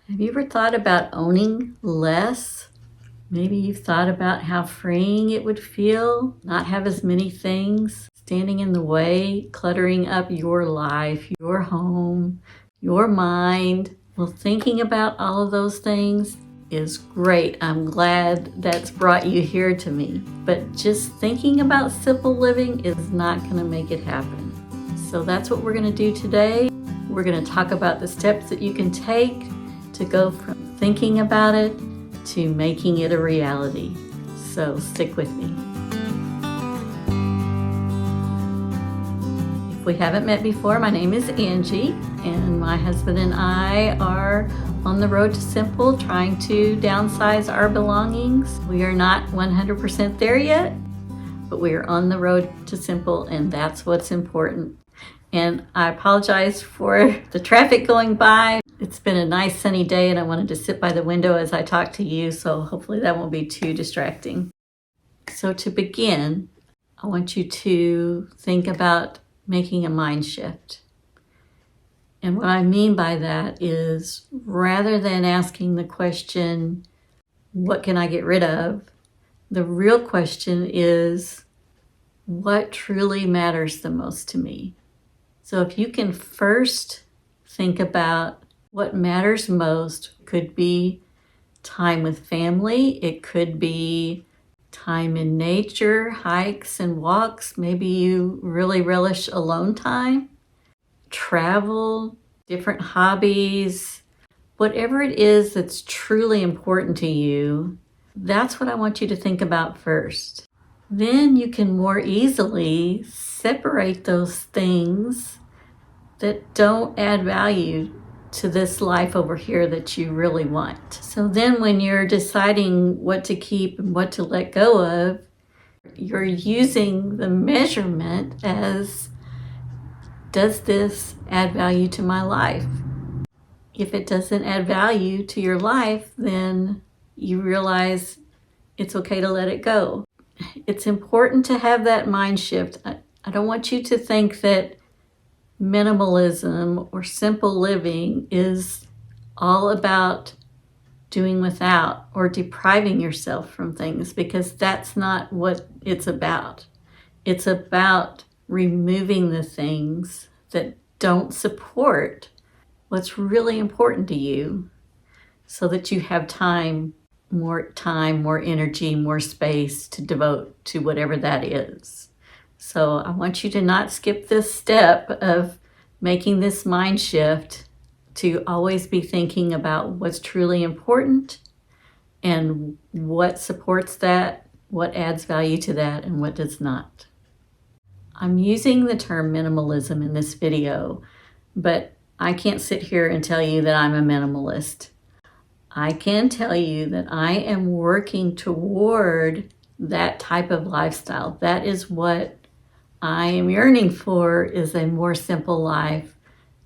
Have you ever thought about owning less? Maybe you've thought about how freeing it would feel, not have as many things standing in the way, cluttering up your life, your home, your mind. Well, thinking about all of those things is great. I'm glad that's brought you here to me. But just thinking about simple living is not going to make it happen. So that's what we're going to do today. We're going to talk about the steps that you can take to go from thinking about it to making it a reality. So stick with me. If we haven't met before, my name is Angie, and my husband and I are on the road to simple, trying to downsize our belongings. We are not 100% there yet, but we are on the road to simple, and that's what's important. And I apologize for the traffic going by. It's been a nice sunny day and I wanted to sit by the window as I talk to you, so hopefully that won't be too distracting. So to begin, I want you to think about making a mind shift. And what I mean by that is, rather than asking the question, what can I get rid of? The real question is, what truly matters the most to me? So if you can first think about what matters most, could be time with family, it could be time in nature, hikes and walks, maybe you really relish alone time, travel, different hobbies, whatever it is that's truly important to you, that's what I want you to think about first. Then you can more easily separate those things that don't add value to this life over here that you really want. So then when you're deciding what to keep and what to let go of, you're using the measurement as, does this add value to my life? If it doesn't add value to your life, then you realize it's okay to let it go. It's important to have that mind shift. I don't want you to think that minimalism or simple living is all about doing without or depriving yourself from things, because that's not what it's about. It's about removing the things that don't support what's really important to you so that you have more energy, more space to devote to whatever that is. So I want you to not skip this step of making this mind shift to always be thinking about what's truly important and what supports that, what adds value to that, and what does not. I'm using the term minimalism in this video, but I can't sit here and tell you that I'm a minimalist. I can tell you that I am working toward that type of lifestyle. That is what I am yearning for, is a more simple life,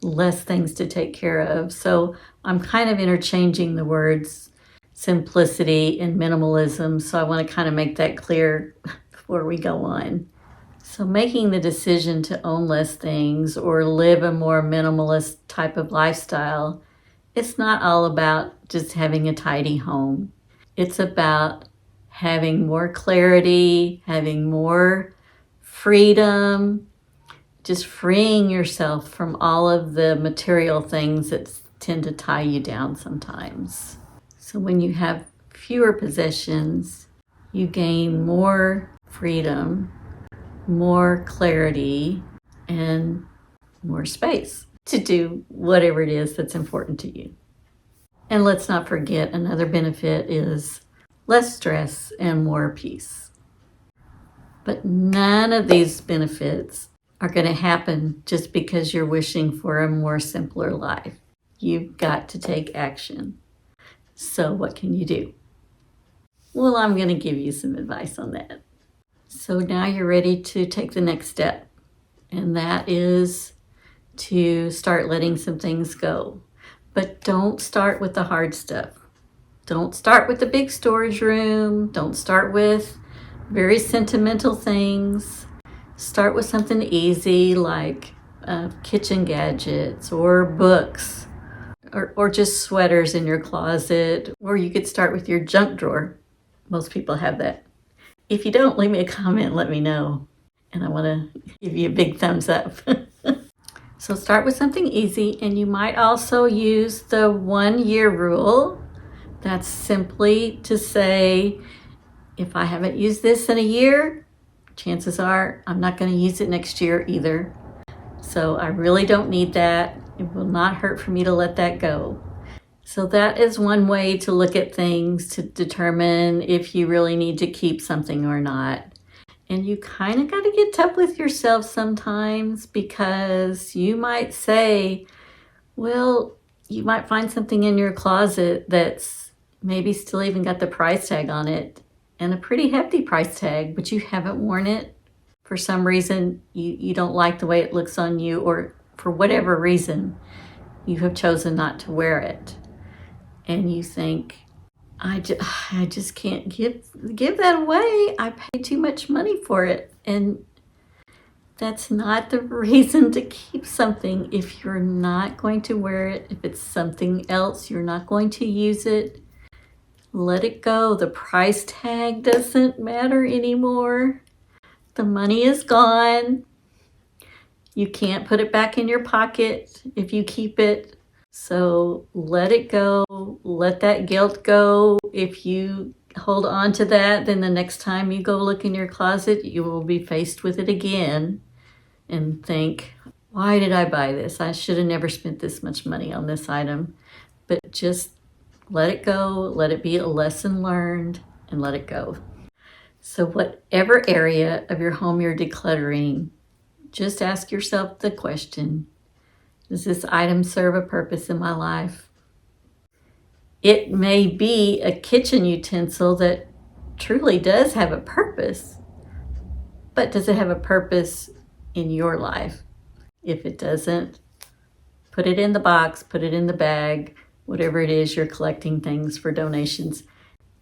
less things to take care of. So I'm kind of interchanging the words simplicity and minimalism. So I want to kind of make that clear before we go on. So making the decision to own less things or live a more minimalist type of lifestyle, it's not all about just having a tidy home. It's about having more clarity, having more freedom, just freeing yourself from all of the material things that tend to tie you down sometimes. So when you have fewer possessions, you gain more freedom, more clarity, and more space to do whatever it is that's important to you. And let's not forget, another benefit is less stress and more peace. But none of these benefits are going to happen just because you're wishing for a more simpler life. You've got to take action. So what can you do? Well, I'm going to give you some advice on that. So now you're ready to take the next step, and that is to start letting some things go. But don't start with the hard stuff. Don't start with the big storage room. Don't start with very sentimental things. Start with something easy like kitchen gadgets or books or just sweaters in your closet, or you could start with your junk drawer. Most people have that. If you don't, leave me a comment and let me know. And I want to give you a big thumbs up. So start with something easy, and you might also use the 1-year rule. That's simply to say, if I haven't used this in a year, chances are I'm not going to use it next year either. So I really don't need that. It will not hurt for me to let that go. So that is one way to look at things to determine if you really need to keep something or not. And you kind of got to get tough with yourself sometimes, because you might say, well, you might find something in your closet that's maybe still even got the price tag on it, and a pretty hefty price tag, but you haven't worn it. For some reason, you don't like the way it looks on you, or for whatever reason, you have chosen not to wear it. And you think, I just can't give that away. I paid too much money for it. And that's not the reason to keep something. If you're not going to wear it, if it's something else, you're not going to use it, let it go. The price tag doesn't matter anymore. The money is gone. You can't put it back in your pocket if you keep it. So let it go. Let that guilt go. If you hold on to that, then the next time you go look in your closet, you will be faced with it again and think, why did I buy this? I should have never spent this much money on this item. But just let it go. Let it be a lesson learned, and let it go. So whatever area of your home you're decluttering, just ask yourself the question, does this item serve a purpose in my life? It may be a kitchen utensil that truly does have a purpose, but does it have a purpose in your life? If it doesn't, put it in the box, put it in the bag, whatever it is you're collecting things for donations.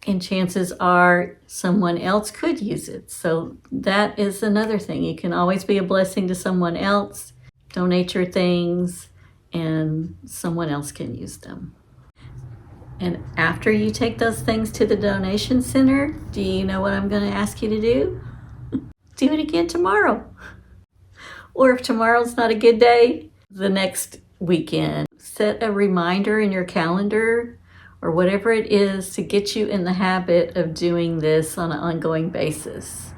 And chances are someone else could use it. So that is another thing. You can always be a blessing to someone else. Donate your things, and someone else can use them. And after you take those things to the donation center, do you know what I'm going to ask you to do? Do it again tomorrow. Or if tomorrow's not a good day, the next weekend. Set a reminder in your calendar or whatever it is to get you in the habit of doing this on an ongoing basis.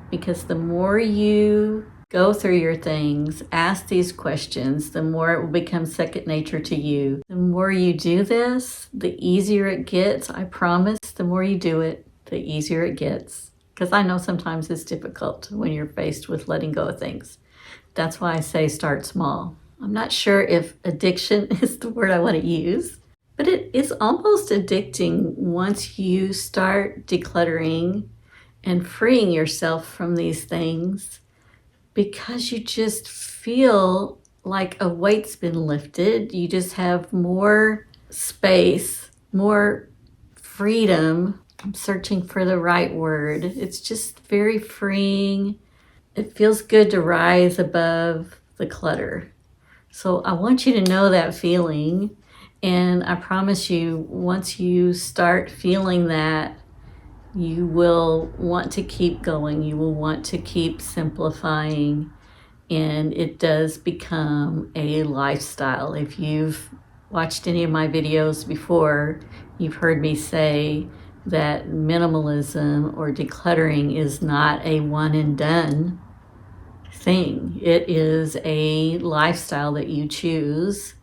Because the more you go through your things, ask these questions, the more it will become second nature to you. The more you do this, the easier it gets. I promise, the more you do it, the easier it gets. Because I know sometimes it's difficult when you're faced with letting go of things. That's why I say start small. I'm not sure if addiction is the word I want to use, but it is almost addicting once you start decluttering and freeing yourself from these things, because you just feel like a weight's been lifted. You just have more space, more freedom. I'm searching for the right word. It's just very freeing. It feels good to rise above the clutter. So I want you to know that feeling. And I promise you, once you start feeling that, you will want to keep going. You will want to keep simplifying. And it does become a lifestyle. If you've watched any of my videos before, you've heard me say that minimalism or decluttering is not a one and done thing. It is a lifestyle that you choose.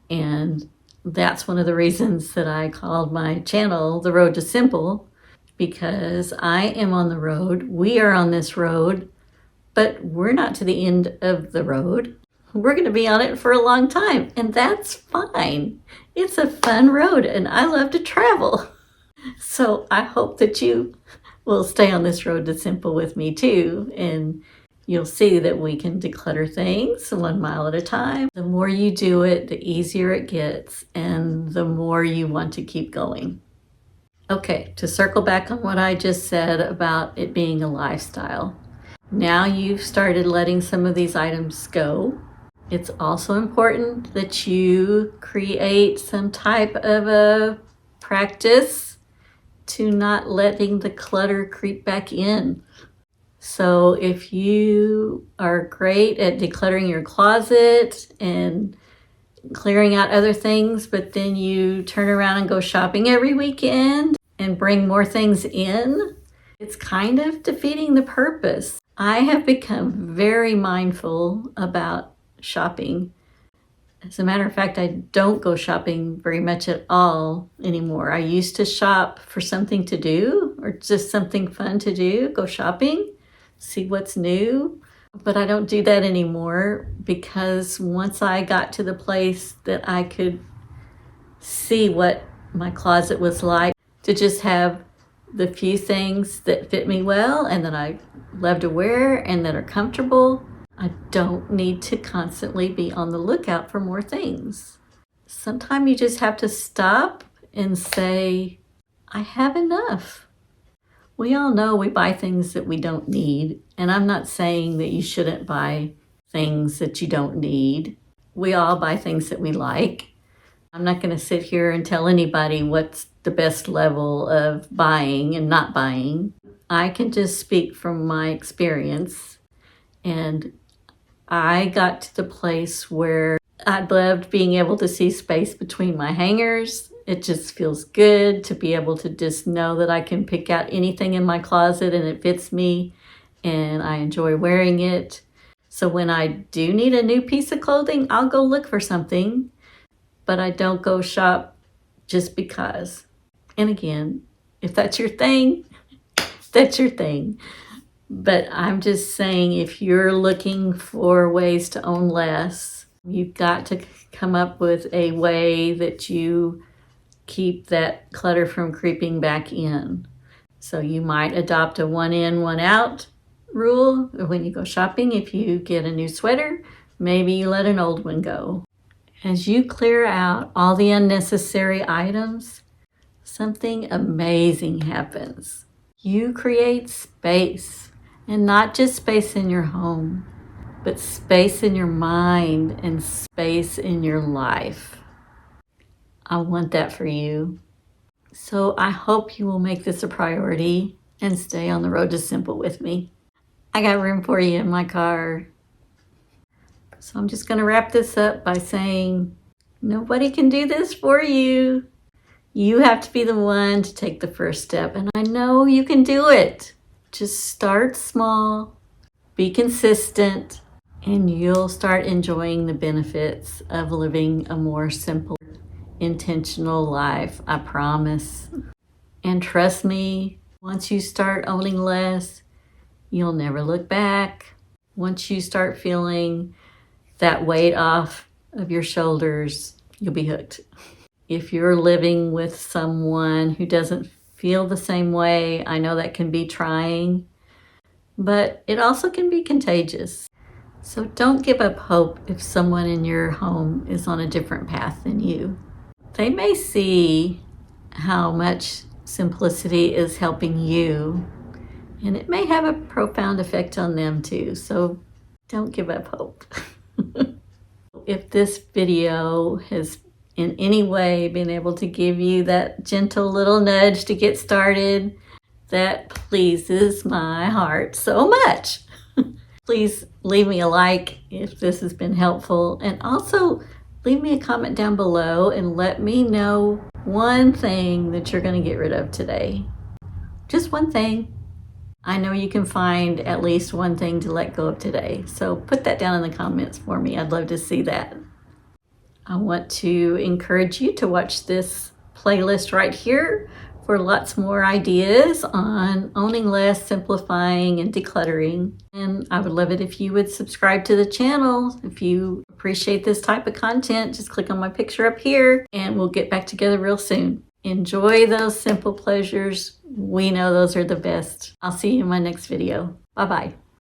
And that's one of the reasons that I called my channel The Road to Simple, because I am on the road. We are on this road, but we're not to the end of the road. We're going to be on it for a long time, and that's fine. It's a fun road, and I love to travel. So I hope that you will stay on this road to simple with me too, and you'll see that we can declutter things 1 mile at a time. The more you do it, the easier it gets, and the more you want to keep going. Okay, to circle back on what I just said about it being a lifestyle. Now you've started letting some of these items go. It's also important that you create some type of a practice to not letting the clutter creep back in. So if you are great at decluttering your closet and clearing out other things, but then you turn around and go shopping every weekend and bring more things in, it's kind of defeating the purpose. I have become very mindful about shopping. As a matter of fact, I don't go shopping very much at all anymore. I used to shop for something to do or just something fun to do, go shopping, see what's new. But I don't do that anymore because once I got to the place that I could see what my closet was like, to just have the few things that fit me well and that I love to wear and that are comfortable, I don't need to constantly be on the lookout for more things. Sometimes you just have to stop and say, I have enough. We all know we buy things that we don't need, and I'm not saying that you shouldn't buy things that you don't need. We all buy things that we like. I'm not going to sit here and tell anybody what's the best level of buying and not buying. I can just speak from my experience, and I got to the place where I loved being able to see space between my hangers. It just feels good to be able to just know that I can pick out anything in my closet and it fits me and I enjoy wearing it. So when I do need a new piece of clothing, I'll go look for something, but I don't go shop just because. And again, if that's your thing, that's your thing. But I'm just saying, if you're looking for ways to own less, you've got to come up with a way that you keep that clutter from creeping back in. So you might adopt a one in, one out rule when you go shopping. If you get a new sweater, maybe you let an old one go. As you clear out all the unnecessary items, something amazing happens. You create space, and not just space in your home, but space in your mind and space in your life. I want that for you. So I hope you will make this a priority and stay on the road to simple with me. I got room for you in my car. So I'm just going to wrap this up by saying, nobody can do this for you. You have to be the one to take the first step. And I know you can do it. Just start small, be consistent, and you'll start enjoying the benefits of living a more simple, intentional life, I promise. And trust me, once you start owning less, you'll never look back. Once you start feeling that weight off of your shoulders, you'll be hooked. If you're living with someone who doesn't feel the same way, I know that can be trying, but it also can be contagious. So don't give up hope if someone in your home is on a different path than you. They may see how much simplicity is helping you, and it may have a profound effect on them too. So don't give up hope. If this video has in any way been able to give you that gentle little nudge to get started, that pleases my heart so much. Please leave me a like if this has been helpful, and also leave me a comment down below and let me know one thing that you're going to get rid of today. Just one thing. I know you can find at least one thing to let go of today, so put that down in the comments for me. I'd love to see that. I want to encourage you to watch this playlist right here for lots more ideas on owning less, simplifying, and decluttering. And I would love it if you would subscribe to the channel. If you appreciate this type of content, just click on my picture up here and we'll get back together real soon. Enjoy those simple pleasures. We know those are the best. I'll see you in my next video. Bye-bye.